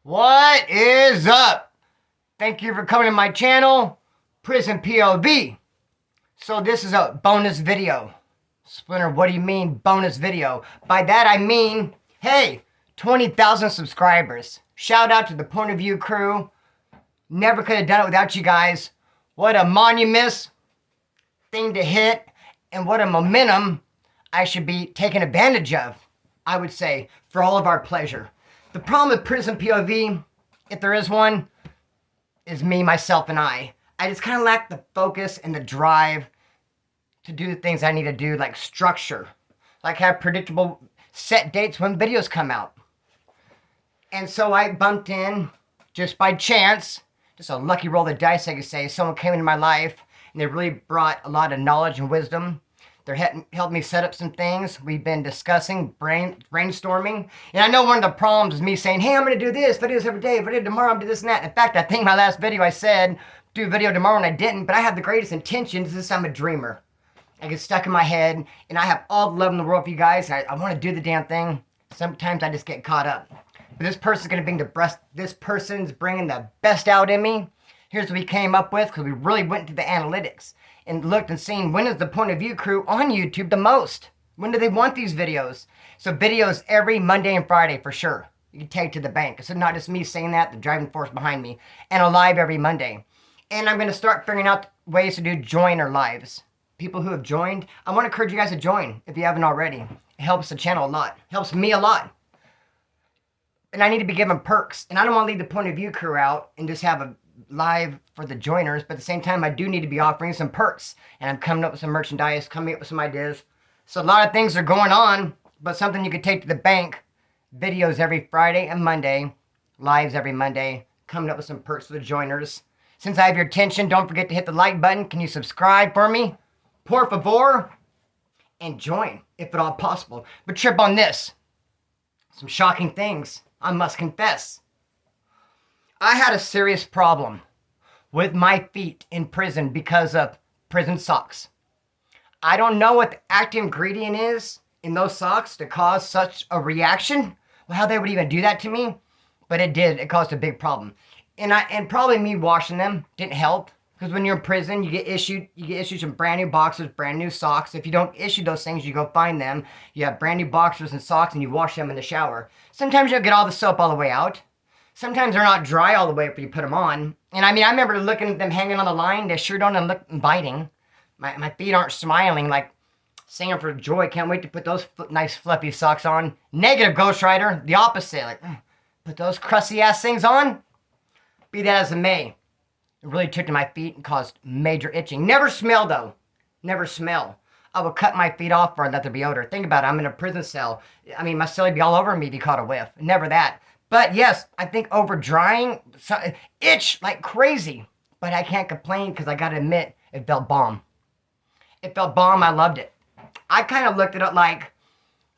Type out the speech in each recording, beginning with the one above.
What is up? Thank you for coming to my channel, Prison POV. So this is a bonus video. Splinter, what do you mean bonus video? By that I mean, hey, 20,000 subscribers. Shout out to the Point of View crew. Never could have done it without you guys. What a monument thing to hit, and what a momentum I should be taking advantage of, I would say, for all of our pleasure. The problem with Prison POV, if there is one, is me, myself, and I. I just kind of lack the focus and the drive to do the things I need to do, like structure. Like have predictable set dates when videos come out. And so I bumped in, just by chance, just a lucky roll of the dice, I could say. Someone came into my life, and they really brought a lot of knowledge and wisdom. They're helped me set up some things. We've been discussing, brainstorming. And I know one of the problems is me saying, hey, I'm going to do this, videos every day. If I do tomorrow, I'm going to do this and that. In fact, I think my last video I said, do a video tomorrow, and I didn't. But I have the greatest intentions. This I'm a dreamer. I get stuck in my head, and I have all the love in the world for you guys. I want to do the damn thing. Sometimes I just get caught up. But this person's going to bring this person's bringing the best out in me. Here's what we came up with, because we really went into the analytics and looked and seen when is the Point of View crew on YouTube the most? When do they want these videos? So videos every Monday and Friday for sure. You can take to the bank. It's not just me saying that, the driving force behind me. And a live every Monday. And I'm going to start figuring out ways to do joiner lives. People who have joined, I want to encourage you guys to join if you haven't already. It helps the channel a lot. It helps me a lot. And I need to be given perks. And I don't want to leave the Point of View crew out and just have a live for the joiners, but at the same time I do need to be offering some perks, and I'm coming up with some merchandise, coming up with some ideas. So a lot of things are going on, but something you could take to the bank. Videos every Friday and Monday, lives every Monday, coming up with some perks for the joiners. Since I have your attention, don't forget to hit the like button. Can you subscribe for me? Por favor. And join if at all possible. But trip on this. Some shocking things, I must confess. I had a serious problem with my feet in prison because of prison socks. I don't know what the active ingredient is in those socks to cause such a reaction. Well, how they would even do that to me, but it did. It caused a big problem. And probably me washing them didn't help, because when you're in prison, you get issued some brand new boxers, brand new socks. If you don't issue those things, you go find them. You have brand new boxers and socks, and you wash them in the shower. Sometimes you'll get all the soap all the way out. Sometimes they're not dry all the way after you put them on. And I mean, I remember looking at them hanging on the line. They sure don't look inviting. My feet aren't smiling, like singing for joy. Can't wait to put those nice fluffy socks on. Negative, Ghost Rider. The opposite. Like, put those crusty ass things on. Be that as it may. It really took to my feet and caused major itching. Never smell, though. Never smell. I would cut my feet off or let there be odor. Think about it. I'm in a prison cell. I mean, my cell would be all over me if you caught a whiff. Never that. But yes, I think over drying, itch like crazy. But I can't complain, because I gotta admit, it felt bomb. It felt bomb. I loved it. I kind of looked at it like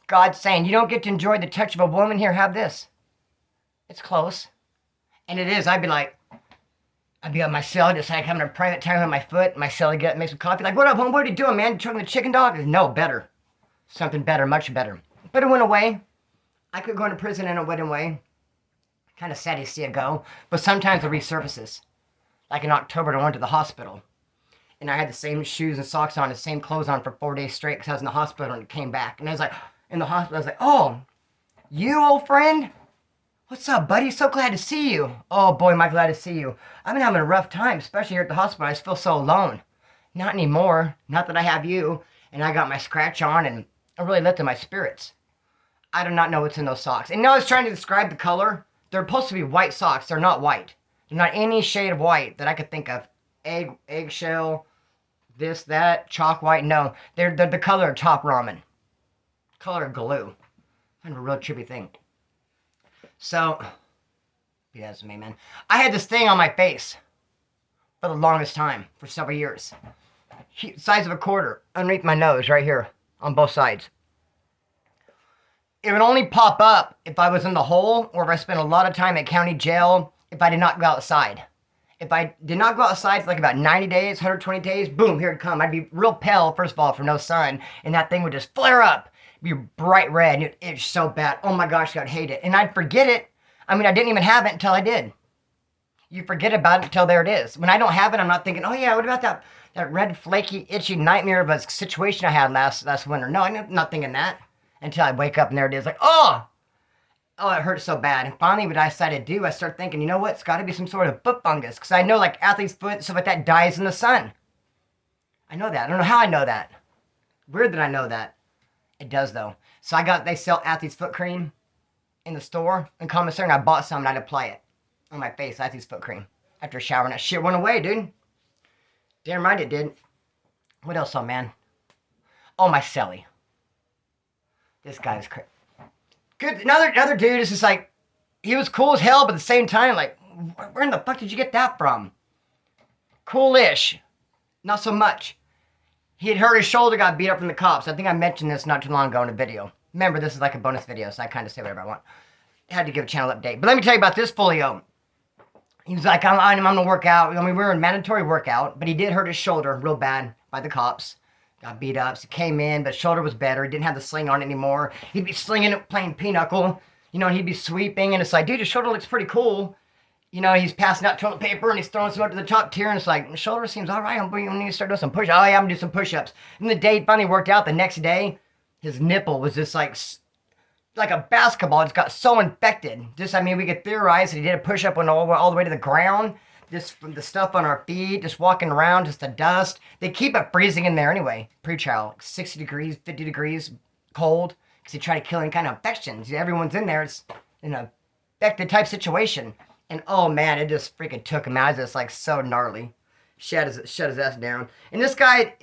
God saying, you don't get to enjoy the touch of a woman, here, have this. It's close. And it is. I'd be at my cell, just like having a private time with my foot. My cell would get up, make some coffee. Like, what up, home? What are you doing, man? You choking the chicken dog? No, better. Something better, much better. But it went away. I could go into prison and it went away. Kind of sad to see it go, but sometimes it resurfaces. Like in October, I went to the hospital, and I had the same shoes and socks on, the same clothes on for 4 days straight, because I was in the hospital, and it came back. And I was like, in the hospital, I was like, oh, you old friend? What's up, buddy? So glad to see you. Oh boy, am I glad to see you. I've been having a rough time, especially here at the hospital. I just feel so alone. Not anymore. Not that I have you, and I got my scratch on, and it really lifted my spirits. I do not know what's in those socks. And now I was trying to describe the color. They're supposed to be white socks. They're not white. They're not any shade of white that I could think of. Eggshell, this, that, chalk white. No, they're the color of top ramen. Color of glue. Kind of a real trippy thing. So, yeah, that's me, man. I had this thing on my face for the longest time, for several years. Size of a quarter, underneath my nose, right here, on both sides. It would only pop up if I was in the hole, or if I spent a lot of time at county jail, if I did not go outside. If I did not go outside for like about 90 days, 120 days, boom, here it come. I'd be real pale, first of all, for no sun, and that thing would just flare up. It'd be bright red, and it'd itch so bad. Oh my gosh, I'd hate it. And I'd forget it. I mean, I didn't even have it until I did. You forget about it until there it is. When I don't have it, I'm not thinking, oh yeah, what about that red, flaky, itchy nightmare of a situation I had last winter? No, I'm not thinking that until I wake up and there it is. Like, oh, it hurts so bad. And finally, what I decided to do, I started thinking, you know what? It's got to be some sort of foot fungus. Because I know, like, athlete's foot, stuff like that, dies in the sun. I know that. I don't know how I know that. Weird that I know that. It does, though. So they sell athlete's foot cream in the store in commissary, and I bought some and I'd apply it on my face, athlete's foot cream. After showering, that shit went away, dude. Damn right it did. What else, man? Oh, my celly. This guy is crazy. Good. Another dude is just like, he was cool as hell, but at the same time, like, where in the fuck did you get that from? Coolish. Not so much. He had hurt his shoulder, got beat up from the cops. I think I mentioned this not too long ago in a video. Remember, this is like a bonus video, so I kind of say whatever I want. Had to give a channel update. But let me tell you about this folio. He was like, I'm going to work out. I mean, we were in mandatory workout, but he did hurt his shoulder real bad by the cops. Got beat up. So he came in, but shoulder was better. He didn't have the sling on it anymore. He'd be slinging it, playing pinochle. You know, and he'd be sweeping, and it's like, dude, your shoulder looks pretty cool. You know, he's passing out toilet paper, and he's throwing some up to the top tier, and it's like, my shoulder seems all right. I'm going to start doing some push-ups. Oh, yeah, I'm going to do some push-ups. And the day it finally worked out, the next day, his nipple was just like a basketball. It's got so infected. Just, I mean, we could theorize that he did a push-up went all the way to the ground. Just from the stuff on our feet, just walking around, just the dust. They keep it freezing in there anyway. Pre-trial, like 60 degrees, 50 degrees cold, because they try to kill any kind of infections. Everyone's in there. It's in a infected type situation. And oh man, it just freaking took him out. It's just like so gnarly. Shut his ass down. And this guy,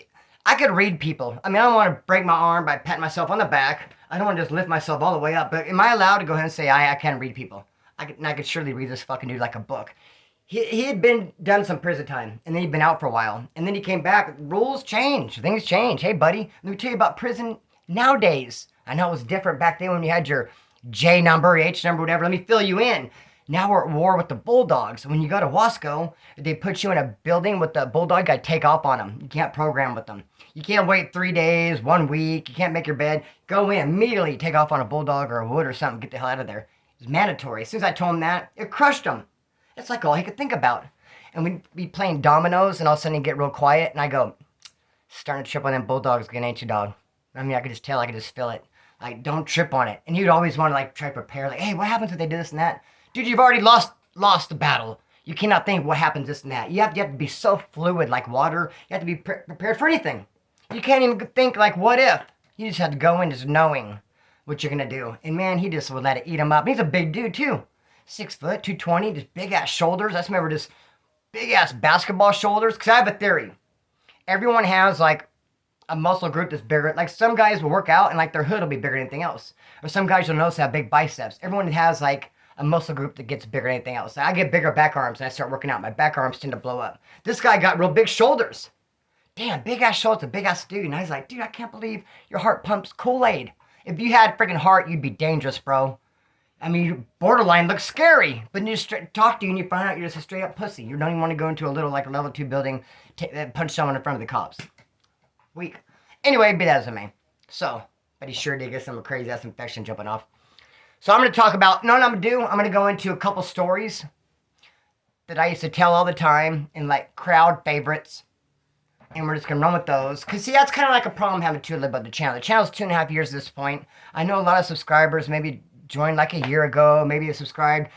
I could read people. I mean, I don't want to break my arm by patting myself on the back. I don't want to just lift myself all the way up. But am I allowed to go ahead and say I can read people? I could surely read this fucking dude like a book. He had done some prison time, and then he'd been out for a while. And then he came back. Rules change. Things change. Hey, buddy, let me tell you about prison nowadays. I know it was different back then when you had your J number, H number, whatever. Let me fill you in. Now we're at war with the bulldogs. When you go to Wasco, they put you in a building with the bulldog. You got to take off on them. You can't program with them. You can't wait 3 days, 1 week. You can't make your bed. Go in immediately, take off on a bulldog or a wood or something. Get the hell out of there. It's mandatory. As soon as I told him that, it crushed him. It's like all he could think about. And we'd be playing dominoes, and all of a sudden he'd get real quiet, and I go, starting to trip on them bulldogs again, ain't you, dog? I mean, I could just tell. I could just feel it. Like, don't trip on it. And he'd always want to, like, try to prepare. Like, hey, what happens if they do this and that? Dude, you've already lost the battle. You cannot think what happens this and that. You have to be so fluid like water. You have to be prepared for anything. You can't even think like, what if? You just have to go in just knowing what you're going to do. And man, he just would let it eat him up. He's a big dude too. 6 foot, 220, just big ass shoulders. I just remember just big ass basketball shoulders. Because I have a theory. Everyone has like a muscle group that's bigger. Like some guys will work out and like their hood will be bigger than anything else. Or some guys you'll notice have big biceps. Everyone has like a muscle group that gets bigger than anything else. I get bigger back arms and I start working out. My back arms tend to blow up. This guy got real big shoulders. Damn, big ass shoulders, a big ass dude. And I was like, dude, I can't believe your heart pumps Kool-Aid. If you had a freaking heart, you'd be dangerous, bro. I mean, you borderline looks scary. But you just talk to you and you find out you're just a straight up pussy. You don't even want to go into a little like level 2 building, punch someone in front of the cops. Weak. Anyway, be that as it may. So, but he sure did get some crazy ass infection jumping off. So I'm going to talk about, I'm going to go into a couple stories that I used to tell all the time in like crowd favorites. And we're just going to run with those. Because see, that's kind of like a problem having to live about the channel. The channel's 2.5 years at this point. I know a lot of subscribers maybe joined like a year ago. Maybe they subscribed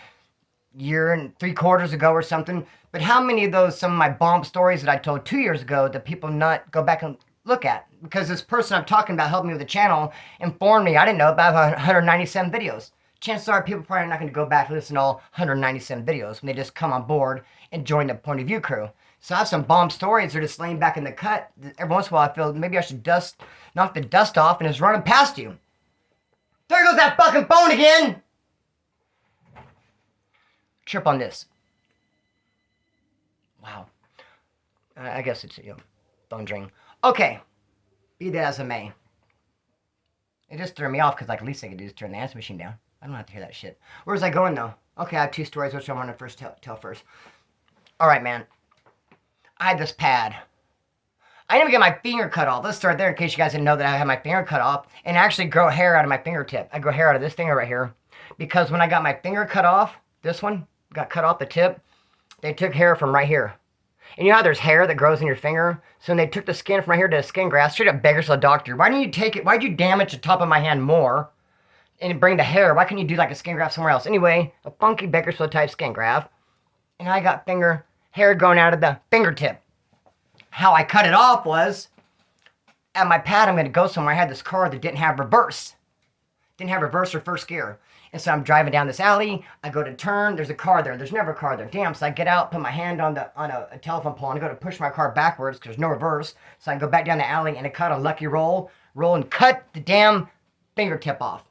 year and 3/4 ago or something. But how many of those, some of my bomb stories that I told 2 years ago that people not go back and look at? Because this person I'm talking about helped me with the channel informed me I didn't know about 197 videos. Chances are people probably not going to go back and listen to all 197 videos when they just come on board and join the point of view crew. So I have some bomb stories that are just laying back in the cut. Every once in a while I feel maybe I should knock the dust off and it's running past you. There goes that fucking phone again! Trip on this. Wow. I guess it's, phone ring. Okay. Be that as it may. It just threw me off because like at least I could do is turn the answer machine down. I don't have to hear that shit. Where was I going though? Okay, I have 2 stories which I want to first tell first. Alright, man. I had this pad. I didn't even get my finger cut off. Let's start there in case you guys didn't know that I had my finger cut off and actually grow hair out of my fingertip. I grow hair out of this finger right here because when I got my finger cut off, This one got cut off the tip. They took hair from right here. And you know how there's hair that grows in your finger? So when they took the skin from right here to the skin graft, straight up Bakersfield doctor. Why didn't you take it? Why'd you damage the top of my hand more and bring the hair? Why couldn't you do like a skin graft somewhere else? Anyway, a funky Bakersfield type skin graft. And I got hair growing out of the fingertip. How I cut it off was, at my pad, I'm going to go somewhere. I had this car that didn't have reverse. Didn't have reverse or first gear. And so I'm driving down this alley. I go to turn. There's a car there. There's never a car there. Damn. So I get out, put my hand on a telephone pole, and I go to push my car backwards because there's no reverse. So I go back down the alley, and I cut a lucky roll and cut the damn fingertip off.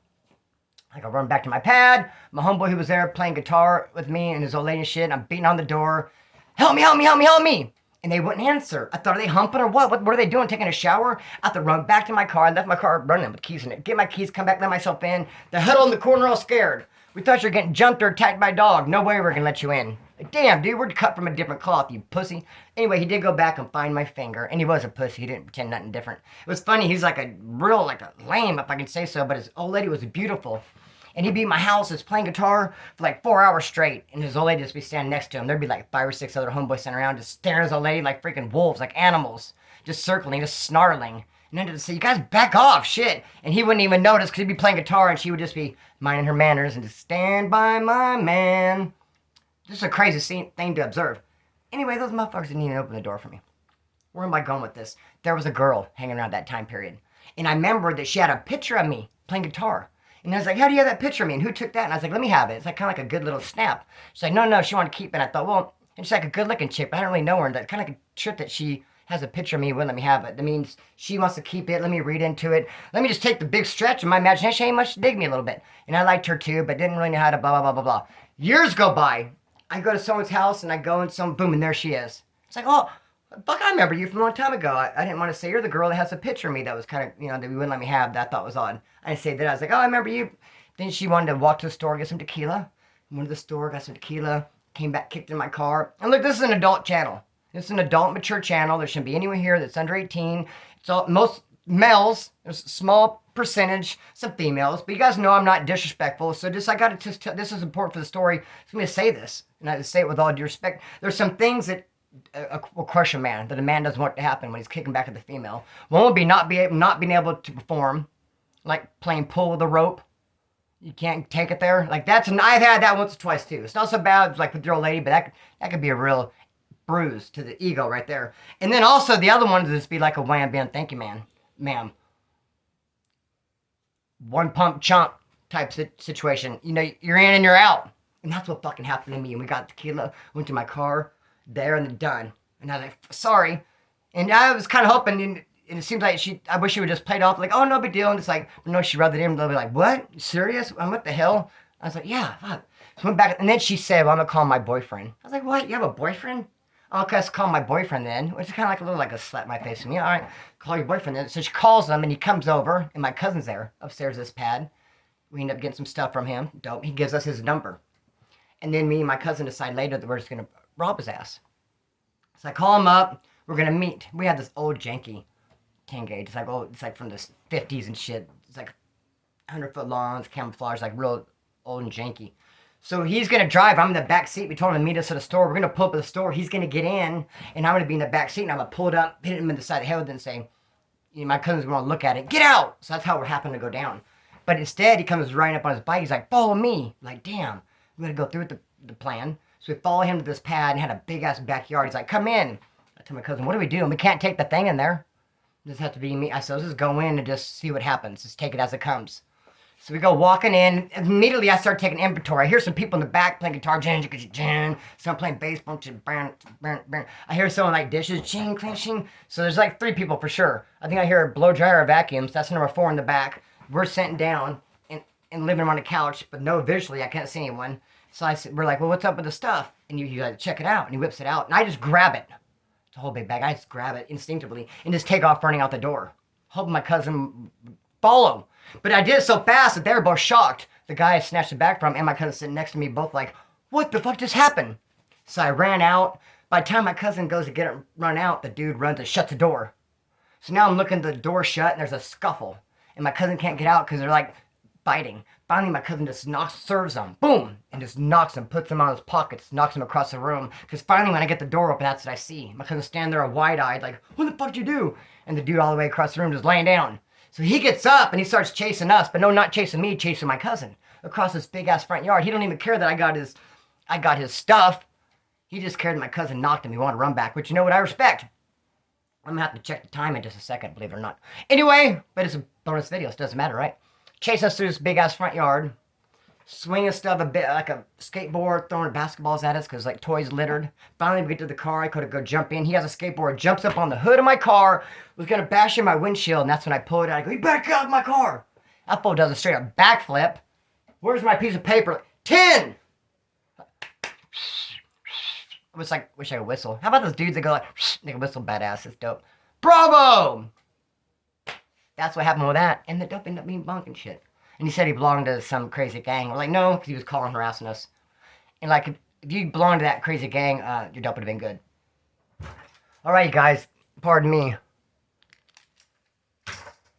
I go run back to my pad. My homeboy who was there playing guitar with me and his old lady and shit. I'm beating on the door. Help me, help me, help me, help me. And they wouldn't answer. I thought, are they humping or what? What are they doing? Taking a shower? I have to run back to my car. I left my car running with keys in it. Get my keys, come back, let myself in. They huddle in the corner all scared. We thought you were getting jumped or attacked by a dog. No way we're going to let you in. Like, damn, dude, we're cut from a different cloth, you pussy. Anyway, he did go back and find my finger. And he was a pussy. He didn't pretend nothing different. It was funny. He's like a lame, if I can say so. But his old lady was beautiful. And he'd be in my house, just playing guitar for like 4 hours straight. And his old lady just be standing next to him. There'd be like 5 or 6 other homeboys sitting around, just staring at his old lady like freaking wolves, like animals. Just circling, just snarling. And then to say, you guys back off, shit. And he wouldn't even notice because he'd be playing guitar and she would just be minding her manners and just stand by my man. Just a crazy thing to observe. Anyway, those motherfuckers didn't even open the door for me. Where am I going with this? There was a girl hanging around that time period. And I remember that she had a picture of me playing guitar. And I was like, how do you have that picture of me? And who took that? And I was like, let me have it. It's like kind of like a good little snap. She's like, no, she wanted to keep it. And I thought, well, and she's like a good looking chick, but I don't really know her. And that's kind of like a trip that she has a picture of me, wouldn't let me have it. That means she wants to keep it. Let me read into it. Let me just take the big stretch of my imagination. Ain't much to dig me a little bit. And I liked her too, but didn't really know how to blah, blah, blah, blah, blah. Years go by. I go to someone's house and I go and boom, and there she is. It's like, oh, fuck, I remember you from a long time ago. I didn't want to say you're the girl that has a picture of me that was kind of, that we wouldn't let me have. That I thought was odd. I didn't say that. I was like, oh, I remember you. Then she wanted to walk to the store, get some tequila. Went to the store, got some tequila, came back, kicked in my car. And look, this is an adult channel. This is an adult, mature channel. There shouldn't be anyone here that's under 18. It's all, most males. There's a small percentage, some females. But you guys know I'm not disrespectful. So I got to just tell, this is important for the story. So I'm going to say this. And I say it with all due respect. There's some things that will crush a man, that a man doesn't want to happen when he's kicking back at the female. One would be not being able to perform, like playing pull with a rope. You can't take it there. Like I've had that once or twice too. It's not so bad like with your old lady, but that could be a real bruise to the ego right there. And then also the other one is just be like a wham bam, thank you, ma'am. One pump chump type situation. You're in and you're out. And that's what fucking happened to me. And we got tequila, went to my car, there and done. And I was like, sorry. And I was kind of hoping, and it seems like I wish she would just played off like, oh, no big deal. And it's like, no, she rubbed it in. They'll be like, what? You serious? What the hell? I was like, yeah, fuck. So went back, and then she said, well, I'm going to call my boyfriend. I was like, what? You have a boyfriend? Oh, okay, let's call my boyfriend then. Which is kind of like a slap in my face. And yeah, all right, call your boyfriend then. So she calls him, and he comes over, and my cousin's there upstairs this pad. We end up getting some stuff from him. Dope. He gives us his number. And then me and my cousin decide later that we're just going to rob his ass. So I call him up. We're going to meet. We had this old janky 10 gauge. It's like from the 50s and shit. It's like 100-foot long. It's camouflage, like real old and janky. So he's going to drive. I'm in the back seat. We told him to meet us at the store. We're going to pull up at the store. He's going to get in, and I'm going to be in the back seat, and I'm going to pull it up, hit him in the side of the head, and say, my cousin's going to look at it. Get out! So that's how we're happening to go down. But instead, he comes riding up on his bike. He's like, follow me. I'm like, damn. We got to go through with the plan. So we follow him to this pad and had a big-ass backyard. He's like, come in. I tell my cousin, what do we do? And we can't take the thing in there. This has to be me. I said, let's just go in and just see what happens. Just take it as it comes. So we go walking in. Immediately, I start taking inventory. I hear some people in the back playing guitar. Some playing bass. I hear someone like dishes. Ching, cling, ching. So there's like 3 people for sure. I think I hear a blow dryer or vacuums. That's number 4 in the back. We're sitting down and living on the couch, but no visually. I can't see anyone. So we're like, well, what's up with the stuff? And you like, check it out. And he whips it out. And I just grab it. It's a whole big bag. I just grab it instinctively and just take off running out the door. Hoping my cousin follow. But I did it so fast that they were both shocked. The guy I snatched it back from and my cousin sitting next to me both like, what the fuck just happened? So I ran out. By the time my cousin goes to get it run out, the dude runs and shuts the door. So now I'm looking at the door shut and there's a scuffle. And my cousin can't get out because they're like fighting. Finally, my cousin just serves him, boom, and just knocks him, puts him on his pockets, knocks him across the room. Because finally, when I get the door open, that's what I see. My cousin standing there wide-eyed, like, what the fuck did you do? And the dude all the way across the room just laying down. So he gets up and he starts chasing us, but no, not chasing me, chasing my cousin across this big-ass front yard. He don't even care that I got his stuff. He just cared that my cousin knocked him. He wanted to run back, which you know what, I respect. I'm gonna have to check the time in just a second, believe it or not. Anyway, but it's a bonus video, so it doesn't matter, right? Chasing us through this big-ass front yard, swinging stuff a bit like a skateboard, throwing basketballs at us because like toys littered. Finally, we get to the car. I could go jump in. He has a skateboard, jumps up on the hood of my car, was gonna bash in my windshield, and that's when I pull it out. I go, you better get out of my car. That fool does a straight up backflip. Where's my piece of paper? 10! I was like, wish I could whistle. How about those dudes that go like, they can whistle badass? It's dope. Bravo! That's what happened with that. And the dope ended up being bunk and shit. And he said he belonged to some crazy gang. We're like, no, because he was calling, harassing us. And like, if you belonged to that crazy gang, your dope would have been good. Alright, you guys. Pardon me.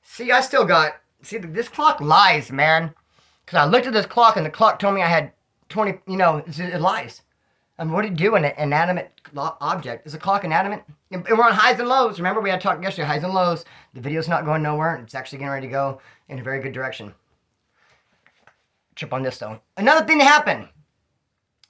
See, I still got... See, this clock lies, man. Because I looked at this clock and the clock told me I had 20... You know, it lies. I mean, what do you do in an inanimate object? Is a clock inanimate? And we're on highs and lows. Remember, we had talked yesterday, highs and lows. The video's not going nowhere. It's actually getting ready to go in a very good direction. Trip on this, though. Another thing that happened.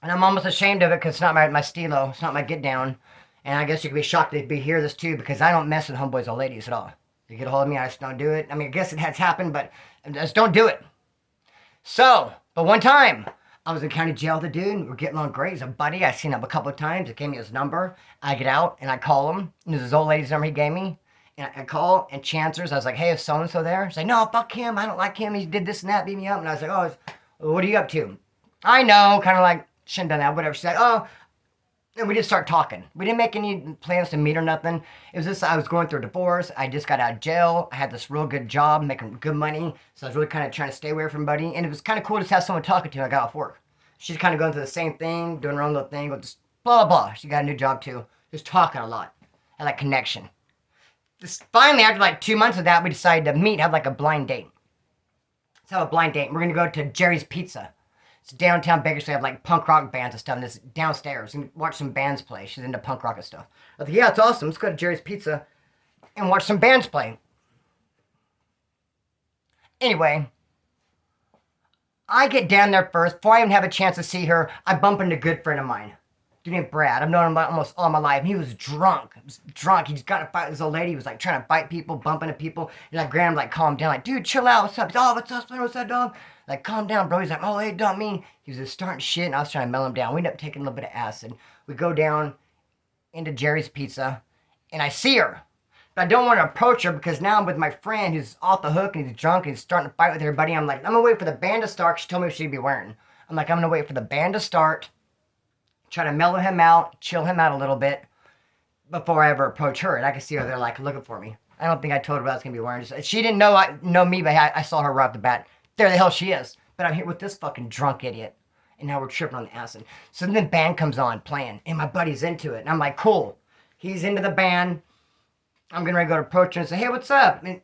And I'm almost ashamed of it because it's not my stilo. It's not my get down. And I guess you could be shocked to hear this, too, because I don't mess with homeboys or ladies at all. If you get a hold of me, I just don't do it. I mean, I guess it has happened, but I just don't do it. So, but one time... I was in county jail with a dude. We're getting along great. He's a buddy. I've seen him a couple of times. He gave me his number. I get out and I call him. And this is his old lady's number he gave me. And I call and she answers. I was like, hey, is so-and-so there? She's like, no, fuck him. I don't like him. He did this and that, beat me up. And I was like, oh, what are you up to? I know. Kind of like, shouldn't have done that. Whatever. She's like, oh. And we just start talking. We didn't make any plans to meet or nothing. It was just, I was going through a divorce. I just got out of jail. I had this real good job, making good money. So I was really kind of trying to stay away from everybody. And it was kind of cool to have someone talking to when I got off work. She's kind of going through the same thing, doing her own little thing, but just blah, blah, blah. She got a new job too. Just talking a lot. I like connection. Just finally, after like 2 months of that, we decided to meet, have like a blind date. Let's have a blind date. We're going to go to Jerry's Pizza. It's downtown Bakersfield. They have like punk rock bands and stuff. And it's downstairs. And watch some bands play. She's into punk rock and stuff. I was like, yeah, it's awesome. Let's go to Jerry's Pizza and watch some bands play. Anyway, I get down there first. Before I even have a chance to see her, I bump into a good friend of mine. Dude named Brad. I've known him almost all my life. And he was drunk. He was drunk. He just got in a fight with this old lady. He was like trying to fight people, bumping into people. And I grabbed him, like, calm down. Like, dude, chill out. What's up? He's, oh, what's up, Splinter? What's up, dog? Like, calm down, bro. He's like, oh, hey, don't mean. He was just starting shit, and I was trying to mellow him down. We ended up taking a little bit of acid. We go down into Jerry's Pizza, and I see her. But I don't want to approach her because now I'm with my friend who's off the hook, and he's drunk, and he's starting to fight with everybody. I'm like, I'm going to wait for the band to start. She told me what she'd be wearing. I'm like, I'm going to wait for the band to start, try to mellow him out, chill him out a little bit before I ever approach her. And I can see her there, like, looking for me. I don't think I told her what I was going to be wearing. She didn't know me, but I saw her right off the bat. There the hell she is. But I'm here with this fucking drunk idiot. And now we're tripping on the acid. So then the band comes on playing. And my buddy's into it. And I'm like, cool. He's into the band. I'm getting ready to go to approach him and say, hey, what's up? And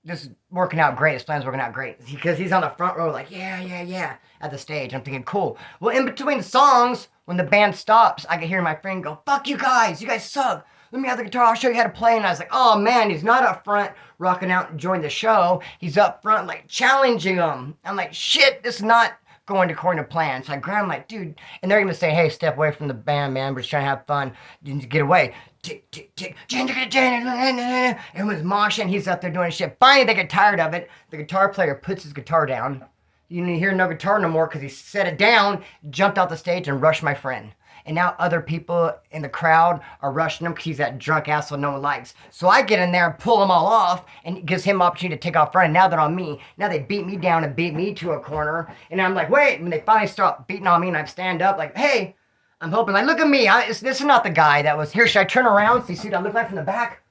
this is working out great. His plan's working out great. Because he's on the front row like, yeah, at the stage. I'm thinking, cool. Well, in between songs, when the band stops, I can hear my friend go, fuck you guys. You guys suck. Let me have the guitar. I'll show you how to play. And I was like, oh, man, he's not up front rocking out and enjoying the show. He's up front, like, challenging them. I'm like, shit, this is not going according to plan. So I grab him like, dude. And they're going to say, hey, step away from the band, man. We're just trying to have fun. Get away. Tick, tick, tick. Everyone's moshing. He's up there doing shit. Finally, they get tired of it. The guitar player puts his guitar down. You didn't hear no guitar no more because he set it down, jumped off the stage, and rushed my friend. And now other people in the crowd are rushing him because he's that drunk asshole no one likes. So I get in there and pull them all off, and it gives him an opportunity to take off running. Now they're on me. Now they beat me down and beat me to a corner. And I'm like, wait. When they finally stop beating on me and I stand up like, hey, I'm hoping, like, look at me. This is not the guy that was here. Should I turn around? See what I look like from the back?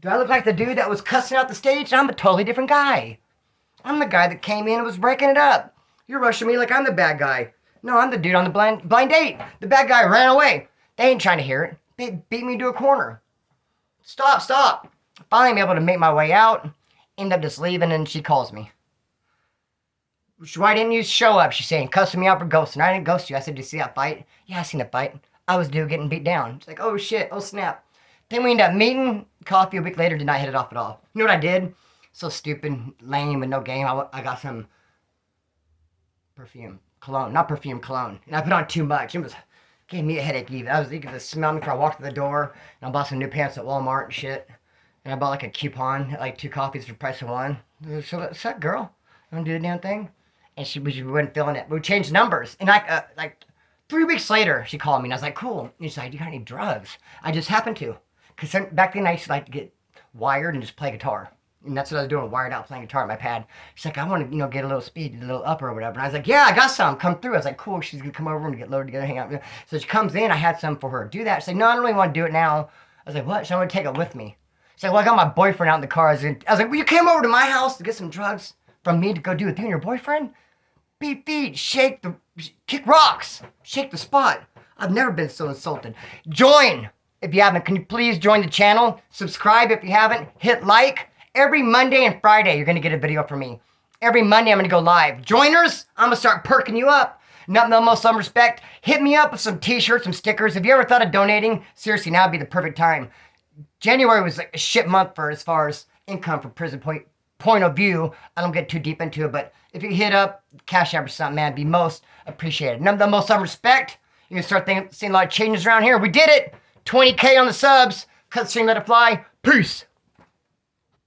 Do I look like the dude that was cussing out the stage? I'm a totally different guy. I'm the guy that came in and was breaking it up. You're rushing me like I'm the bad guy. No, I'm the dude on the blind date. The bad guy ran away. They ain't trying to hear it. They beat me to a corner. Stop. Finally, I'm able to make my way out. End up just leaving, and she calls me. Why didn't you show up? She's saying, cussing me out for ghosting. I didn't ghost you. I said, did you see that fight? Yeah, I seen the fight. I was due getting beat down. She's like, oh shit, oh snap. Then we ended up meeting. Coffee a week later, did not hit it off at all. You know what I did? So stupid, lame, with no game. I got some perfume, cologne. Not perfume, cologne. And I put on too much. It was, gave me a headache even. You could just smell me before I walked to the door. And I bought some new pants at Walmart and shit. And I bought like a coupon, like 2 coffees for the price of 1. So what's up, girl? You want to do the damn thing? And she wasn't feeling it. We changed numbers. And like 3 weeks later, she called me. And I was like, cool. And she's like, you got any drugs? I just happened to. Because back then, I used to like to get wired and just play guitar. And that's what I was doing, wired out, playing guitar on my pad. She's like, I want to, get a little speed, a little up or whatever. And I was like, yeah, I got some. Come through. I was like, cool. She's going to come over and get loaded together, hang out. So she comes in. I had some for her to do that. She's like, no, I don't really want to do it now. I was like, what? So I'm going to take it with me. She's like, well, I got my boyfriend out in the car. I was like, well, you came over to my house to get some drugs from me to go do with you and your boyfriend? Beat feet, kick rocks, shake the spot. I've never been so insulted. Join if you haven't. Can you please join the channel? Subscribe if you haven't. Hit like. Every Monday and Friday, you're going to get a video from me. Every Monday, I'm going to go live. Joiners, I'm going to start perking you up. Nothing but most some respect. Hit me up with some t-shirts, some stickers. If you ever thought of donating, seriously, now would be the perfect time. January was like a shit month for as far as income from prison point of view. I don't get too deep into it, but if you hit up Cash App or something, man, it'd be most appreciated. Nothing but most some respect. You can start seeing a lot of changes around here. We did it. 20K on the subs. Cut the string, let it fly. Peace.